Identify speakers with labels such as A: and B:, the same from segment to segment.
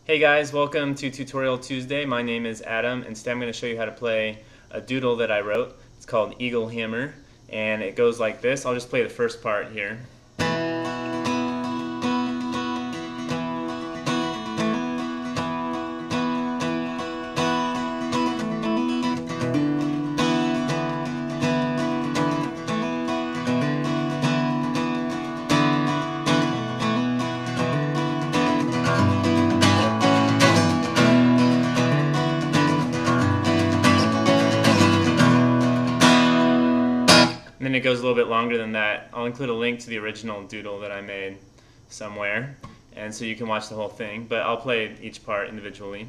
A: Hey guys, welcome to Tutorial Tuesday. My name is Adam, and today I'm going to show you how to play a doodle that I wrote. It's called Eagle Hammer, and it goes like this. I'll just play the first part here. And then it goes a little bit longer than that. I'll include a link to the original doodle that I made somewhere, and so you can watch the whole thing, but I'll play each part individually.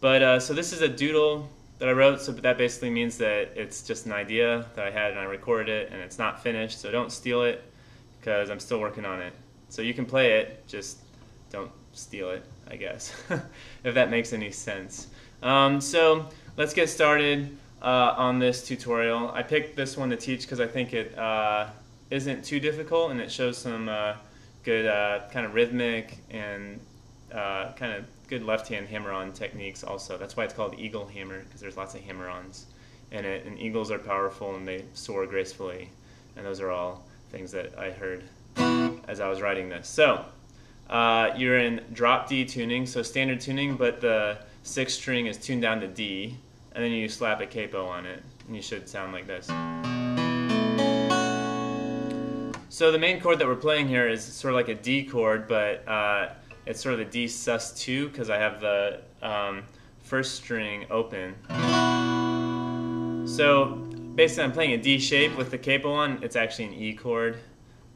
A: But so this is a doodle that I wrote, so that basically means that it's just an idea that I had and I recorded it, and it's not finished, so don't steal it because I'm still working on it. So you can play it, just don't steal it, I guess, if that makes any sense. So let's get started. On this tutorial. I picked this one to teach because I think it isn't too difficult, and it shows some good kind of rhythmic and kind of good left-hand hammer-on techniques also. That's why it's called Eagle Hammer, because there's lots of hammer-ons in it, and eagles are powerful and they soar gracefully, and those are all things that I heard as I was writing this. So you're in drop D tuning, so standard tuning, but the sixth string is tuned down to D, and then you slap a capo on it, and you should sound like this. So the main chord that we're playing here is sort of like a D chord, but it's sort of the D sus2 because I have the first string open. So basically I'm playing a D shape with the capo on. It's actually an E chord,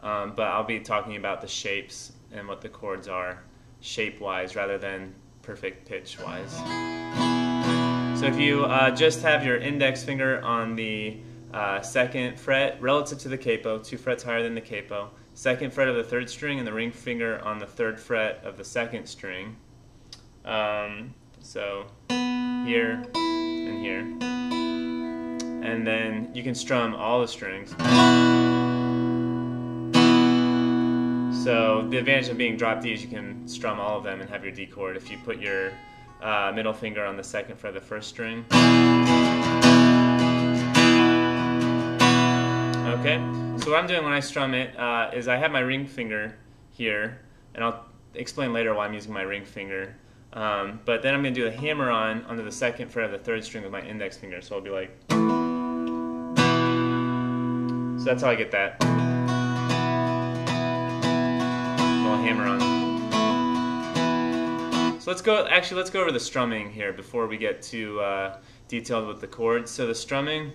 A: but I'll be talking about the shapes and what the chords are shape-wise rather than perfect pitch-wise. So if you just have your index finger on the second fret relative to the capo, 2 frets higher than the capo, second fret of the third string, and the ring finger on the third fret of the second string. So here and here. And then you can strum all the strings. So the advantage of being drop D is you can strum all of them and have your D chord. If you put your middle finger on the second fret of the first string. Okay, so what I'm doing when I strum it is I have my ring finger here, and I'll explain later why I'm using my ring finger. But then I'm going to do a hammer on onto the second fret of the third string with my index finger. So I'll be like. So that's how I get that. Little hammer on. So let's go over the strumming here before we get too detailed with the chords. So the strumming,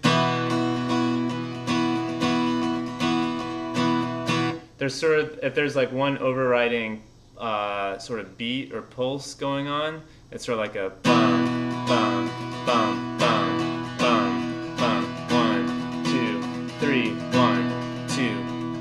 A: there's if there's like one overriding sort of beat or pulse going on, it's sort of like a bum, bum, bum, bum, bum, bum, 1, 2, 3, 1, 2,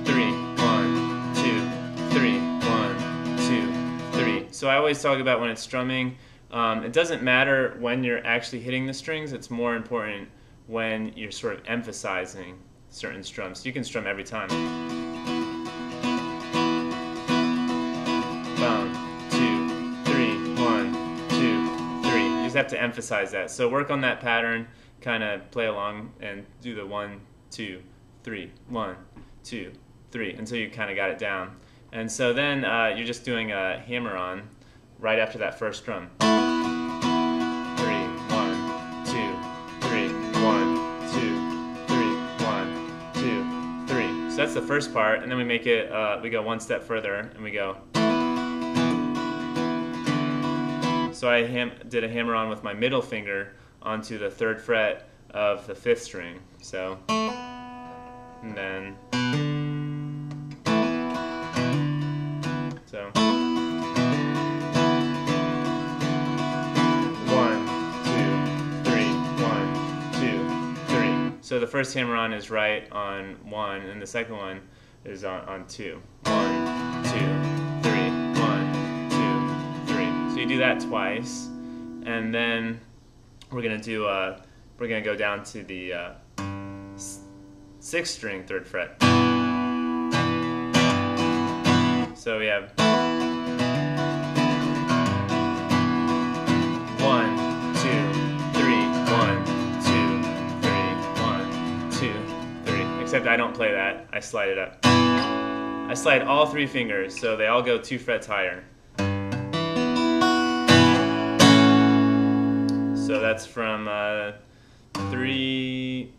A: 3, 1, 2, 3, 1, 2, 3. So I always talk about when it's strumming, it doesn't matter when you're actually hitting the strings, it's more important when you're sort of emphasizing certain strums. So you can strum every time. Bum, 2, 3, 1, 2, 3. You just have to emphasize that. So work on that pattern, kind of play along and do the 1, 2, 3, 1, 2, 3 until you kind of got it down. And so then you're just doing a hammer on right after that first drum. 3, 1, 2, 3, 1, 2, 3, 1, 2, 3. So that's the first part, and then we make it, we go one step further, and we go. So I did a hammer on with my middle finger onto the third fret of the fifth string. So, and then. So 1, 2, 3, 1, 2, 3. So the first hammer on is right on 1, and the second one is on 2. 1, 2, 3, 1, 2, 3. So you do that twice, and then we're gonna go down to the 6th string, 3rd fret. So we have I don't play that. I slide it up. I slide all 3 fingers, so they all go 2 frets higher. So that's from 3.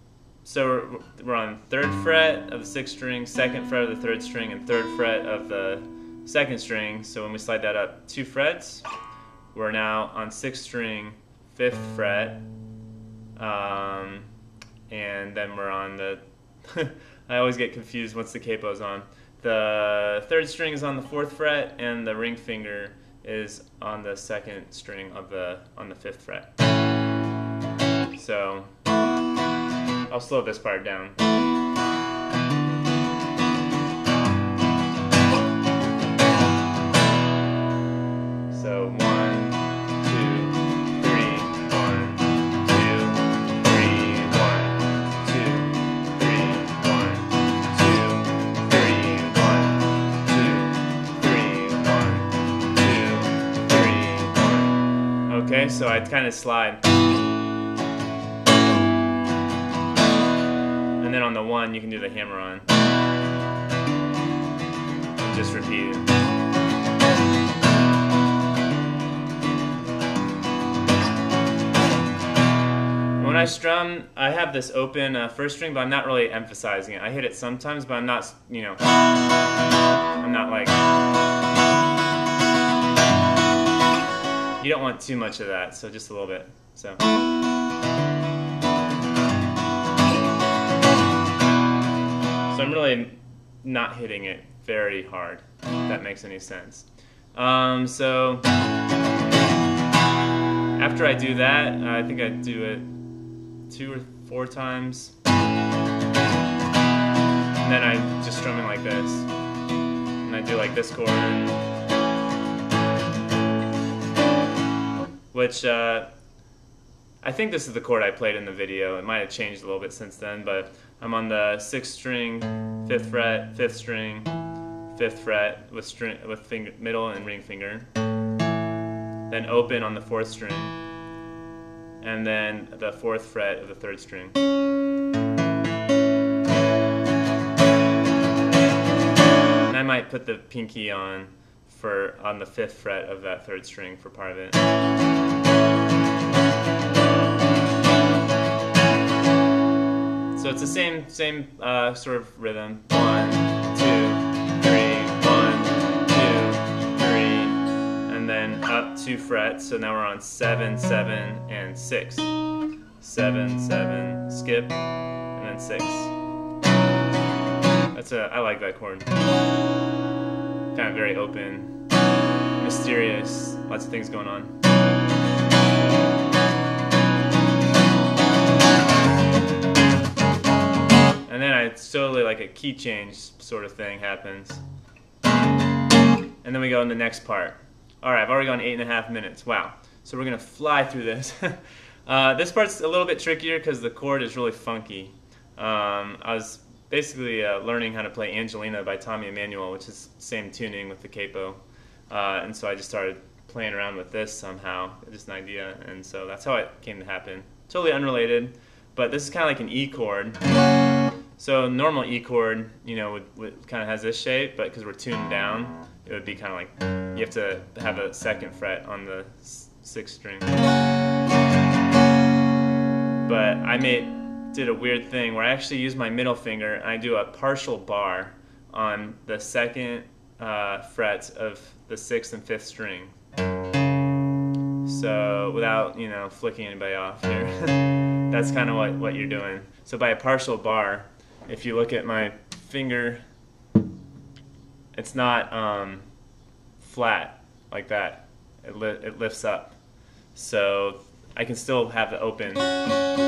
A: So we're on 3rd fret of the 6th string, 2nd fret of the 3rd string, and 3rd fret of the 2nd string. So when we slide that up 2 frets, we're now on 6th string, 5th fret, and then we're on the. I always get confused once the capo's on. The 3rd string is on the 4th fret, and the ring finger is on the 2nd string of on the 5th fret. So I'll slow this part down. So 1, 2, 3, 1, 2, 3, 1, 2, 3, 1, 2, 3, 1, 2, 3, 1, 2, 3, 1. Okay, so I kind of slide. And then on the 1, you can do the hammer on. And just repeat it. When I strum, I have this open 1st string, but I'm not really emphasizing it. I hit it sometimes, but I'm not, you know, I'm not like. You don't want too much of that, so just a little bit. So. So I'm really not hitting it very hard, if that makes any sense. So after I do that, I think I do it 2 or 4 times. And then I'm just strumming like this. And I do like this chord. Which, I think this is the chord I played in the video. It might have changed a little bit since then, but I'm on the 6th string, 5th fret, 5th string, 5th fret with finger, middle and ring finger. Then open on the 4th string, and then the 4th fret of the 3rd string. And I might put the pinky on the 5th fret of that 3rd string for part of it. So it's the same sort of rhythm. 1, 2, 3, 1, 2, 3, and then up 2 frets. So now we're on 7, 7, and 6. 7, 7, skip, and then 6. I like that chord. Kind of very open, mysterious, lots of things going on. And then slowly, like a key change sort of thing happens. And then we go in the next part. Alright, I've already gone 8.5 minutes. Wow. So we're going to fly through this. This part's a little bit trickier because the chord is really funky. I was basically learning how to play Angelina by Tommy Emmanuel, which is the same tuning with the capo. And so I just started playing around with this somehow, just an idea. And so that's how it came to happen. Totally unrelated, but this is kind of like an E chord. So normal E chord, you know, would kind of has this shape, but because we're tuned down, it would be kind of like you have to have a 2nd fret on the 6th string. But I did a weird thing where I actually use my middle finger and I do a partial bar on the 2nd fret of the 6th and 5th string. So without, you know, flicking anybody off here, that's kind of what you're doing. So by a partial bar, if you look at my finger, it's not flat like that. It lifts up. So I can still have it open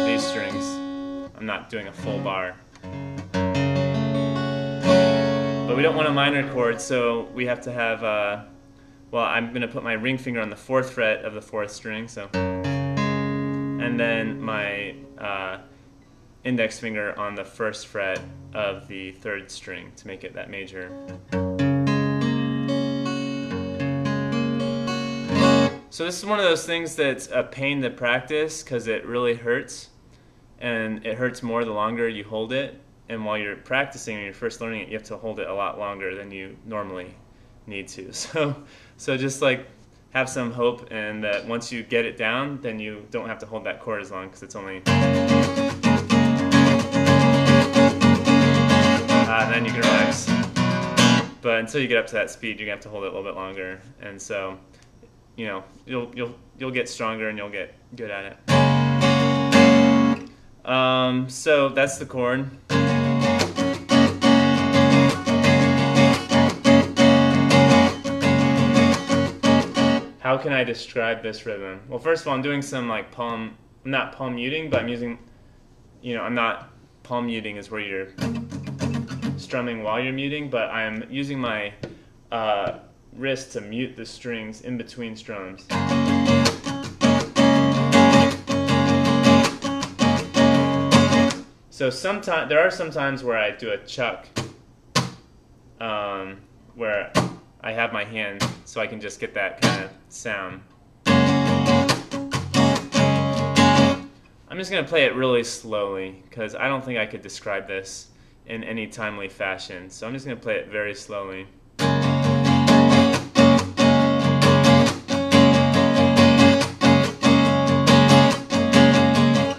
A: these strings. I'm not doing a full bar. But we don't want a minor chord, so we have to have, well, I'm going to put my ring finger on the 4th fret of the 4th string, so, and then my index finger on the 1st fret of the 3rd string to make it that major. So this is one of those things that's a pain to practice because it really hurts, and it hurts more the longer you hold it. and while you're practicing and you're first learning it, you have to hold it a lot longer than you normally need to. So just like have some hope, and that once you get it down, then you don't have to hold that chord as long, because it's only then you can relax. But until you get up to that speed, you're gonna have to hold it a little bit longer, and so you'll get stronger and you'll get good at it. So that's the chord. How can I describe this rhythm? Well, first of all, I'm doing some like palm. I'm not palm muting, but I'm using. I'm not palm muting is where you're strumming while you're muting, but I'm using my wrist to mute the strings in between strums. So there are some times where I do a chuck, where I have my hand so I can just get that kind of sound. I'm just going to play it really slowly, because I don't think I could describe this in any timely fashion. So I'm just going to play it very slowly.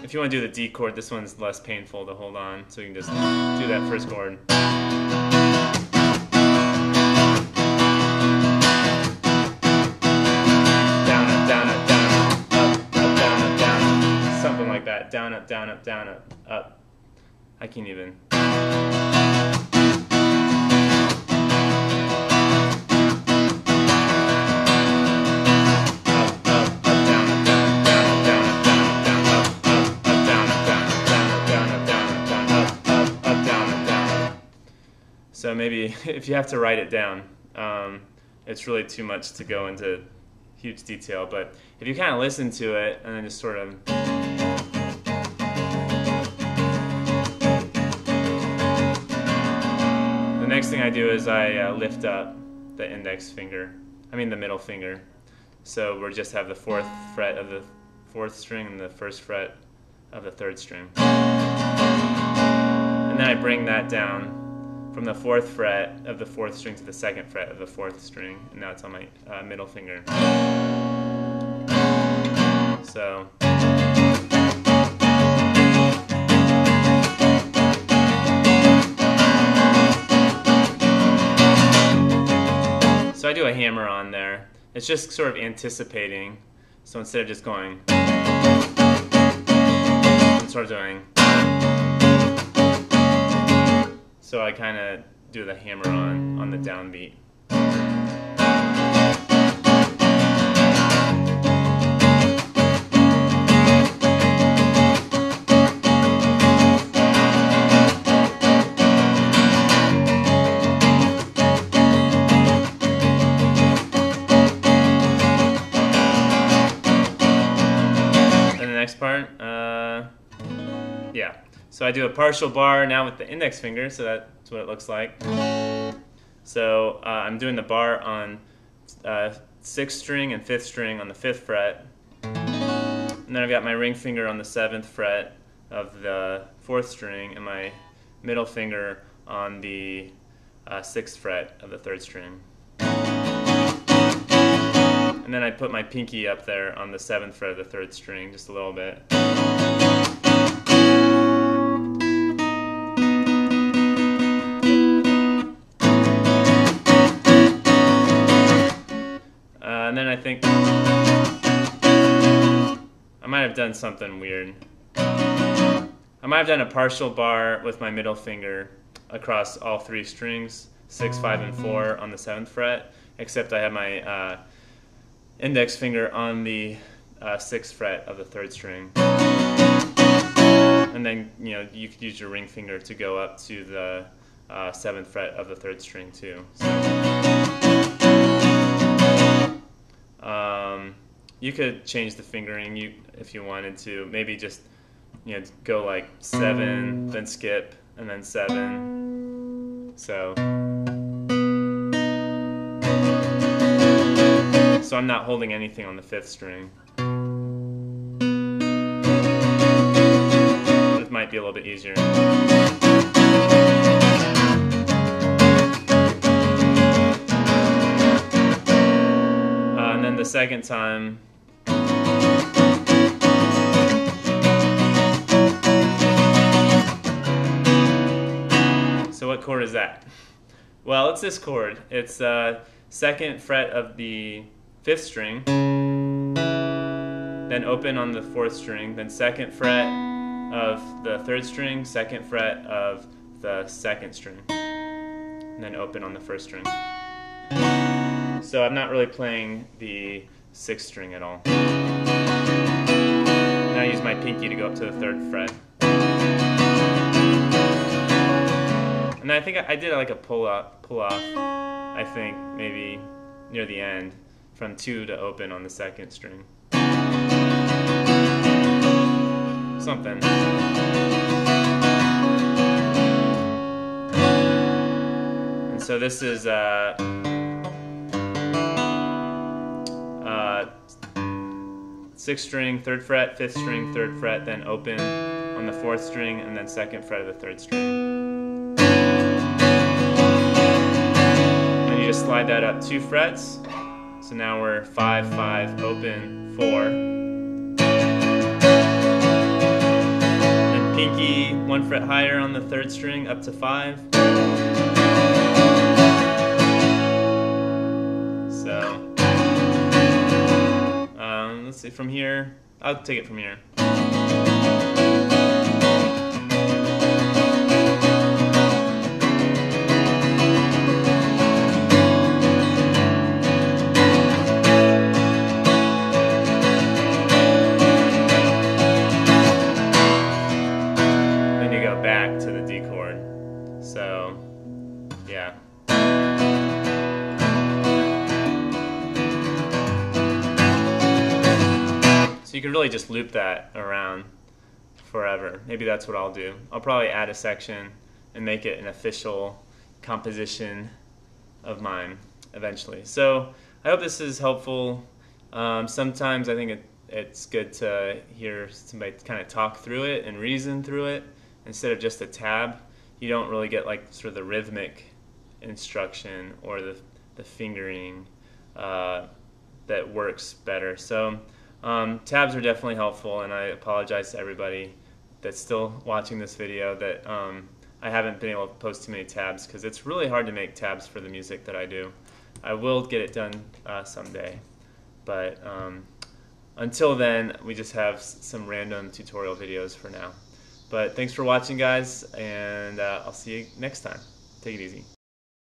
A: If you want to do the D chord, this one's less painful to hold on, so you can just do that first chord. Down, up, down, up, down, up, up, down, up, down, up. Something like that. Down, up, down, up, down, up, up. I can't even. So maybe if you have to write it down, it's really too much to go into huge detail. But if you kind of listen to it and then just sort of... The next thing I do is I lift up the the middle finger. So we just have the 4th fret of the 4th string and the 1st fret of the 3rd string. And then I bring that down from the 4th fret of the 4th string to the 2nd fret of the 4th string, and now it's on my middle finger. So I do a hammer on there. It's just sort of anticipating. So instead of just going, I'm sort of doing. So I kind of do the hammer on the downbeat. And the next part, yeah. So I do a partial bar now with the index finger, so that's what it looks like. So I'm doing the bar on 6th string and 5th string on the 5th fret. And then I've got my ring finger on the 7th fret of the 4th string and my middle finger on the 6th fret of the 3rd string. And then I put my pinky up there on the 7th fret of the 3rd string, just a little bit. And then I think I might have done something weird. I might have done a partial bar with my middle finger across all 3 strings, 6, 5, and 4 on the 7th fret, except I have my index finger on the 6th fret of the 3rd string. And then you could use your ring finger to go up to the 7th fret of the 3rd string too. So, you could change the fingering if you wanted to. Maybe just go like 7, then skip, and then 7. So I'm not holding anything on the 5th string. It might be a little bit easier. And then the second time, so what chord is that? Well, it's this chord. It's the second fret of the 5th string, then open on the 4th string, then second fret of the 3rd string, second fret of the 2nd string, and then open on the 1st string. So I'm not really playing the 6th string at all. And I use my pinky to go up to the 3rd fret. And I think I did like a pull off, I think, maybe near the end, from 2 to open on the 2nd string. Something. And so this is 6th string, 3rd fret, 5th string, 3rd fret, then open on the 4th string, and then 2nd fret of the 3rd string. And you just slide that up 2 frets. So now we're 5, 5, open, 4. Then pinky 1 fret higher on the 3rd string up to 5. So let's see, from here, I'll take it from here. Then you go back to the D chord. So, yeah. So you can really just loop that around forever. Maybe that's what I'll do. I'll probably add a section and make it an official composition of mine eventually. So I hope this is helpful. Sometimes I think it's good to hear somebody kind of talk through it and reason through it instead of just a tab. You don't really get like sort of the rhythmic instruction or the fingering that works better. So tabs are definitely helpful, and I apologize to everybody that's still watching this video that I haven't been able to post too many tabs, because it's really hard to make tabs for the music that I do. I will get it done someday, but until then we just have some random tutorial videos for now. But thanks for watching, guys, and I'll see you next time. Take it easy.